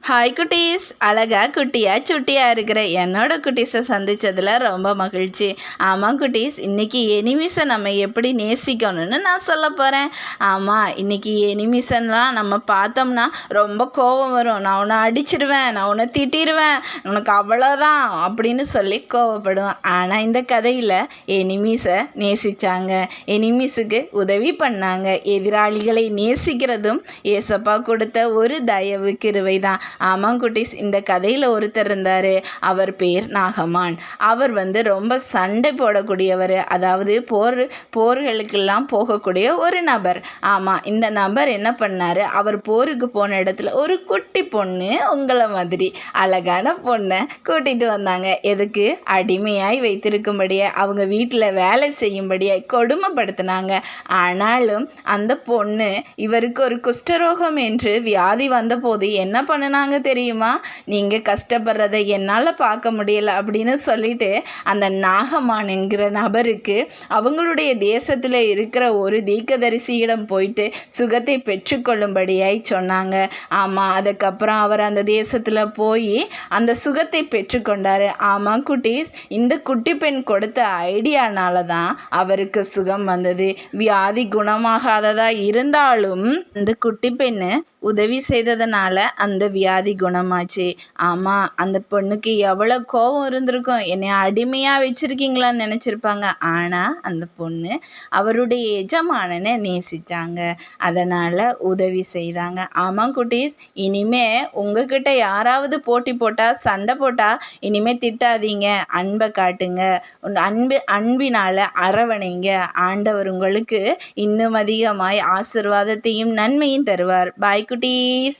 Hi குட்டீஸ், அழகா குட்டியா சுட்டியா இருக்கிற என்னோட குட்டீஸை சந்தித்ததில் ரொம்ப மகிழ்ச்சி. ஆமாம் குட்டீஸ், இன்றைக்கி எனிமீஸை நம்ம எப்படி நேசிக்கணும்னு நான் சொல்ல போகிறேன். ஆமாம், இன்றைக்கி எனிமீஸன்லாம் நம்ம பார்த்தோம்னா ரொம்ப கோபம் வரும். நான் உன்னை அடிச்சிடுவேன், நான் உன்னை திட்டிடுவேன், உனக்கு அவ்வளோதான் அப்படின்னு சொல்லி கோவப்படுவேன். ஆனால் இந்த கதையில் எனிமீஸை நேசித்தாங்க, எனிமீஸுக்கு உதவி பண்ணாங்க. எதிராளிகளை நேசிக்கிறதும் ஏசப்பா கொடுத்த ஒரு தயவு கிருவை தான். ஆமாம் குட்டீஸ், இந்த கதையில் ஒருத்தர் இருந்தார். அவர் பேர் நாகமான். அவர் ரொம்ப சண்டை போடக்கூடியவர், அதாவது போர்களுக்கெல்லாம் போகக்கூடிய ஒரு நபர். ஆமாம், இந்த நபர் என்ன பண்ணார், அவர் போருக்கு போன இடத்துல ஒரு குட்டி பொண்ணு உங்களை மாதிரி அழகான பொண்ணை கூட்டிகிட்டு வந்தாங்க. எதுக்கு? அடிமையாய் வைத்திருக்கும்படியே, அவங்க வீட்டில் வேலை செய்யும்படியாய் கொடுமைப்படுத்தினாங்க. ஆனாலும் அந்த பொண்ணு இவருக்கு ஒரு குஷ்டரோகம் என்று வியாதி வந்தபோது என்ன பண்ணினாங்க தெரியுமா? நீங்கள் கஷ்டப்படுறதை என்னால் பார்க்க முடியல அப்படின்னு சொல்லிட்டு அந்த நாகமான் என்கிற நபருக்கு அவங்களுடைய தேசத்தில் இருக்கிற ஒரு தீர்க்கதரிசியிடம் போயிட்டு சுகத்தை பெற்றுக்கொள்ளும்படியாய் சொன்னாங்க. ஆமாம், அதுக்கப்புறம் அவர் அந்த தேசத்தில் போய் அந்த சுகத்தை பெற்றுக்கொண்டார். ஆமாம் குட்டீஸ், இந்த குட்டி பெண் கொடுத்த ஐடியானால தான் அவருக்கு சுகம் வந்தது. வியாதி குணமாகாததா இருந்தாலும் இந்த குட்டி பெண்ணு உதவி செய்ததுனால அந்த வியாதி குணமாச்சு. ஆமாம், அந்த பொண்ணுக்கு எவ்வளோ கோபம் இருந்திருக்கும், என்னை அடிமையாக வச்சுருக்கீங்களான்னு நினச்சிருப்பாங்க. ஆனால் அந்த பொண்ணு அவருடைய எஜமானனை நேசித்தாங்க, அதனால் உதவி செய்தாங்க. ஆமாம் குட்டீஸ், இனிமே உங்ககிட்ட யாராவது போட்டி போட்டால், சண்டை போட்டால் இனிமேல் திட்டாதீங்க, அன்பை காட்டுங்க. அன்பினால் அரவணைங்க. ஆண்டவர் உங்களுக்கு இன்னும் அதிகமாய் ஆசீர்வாதத்தையும் நன்மையும் தருவார். பாய் குட்டீஸ்.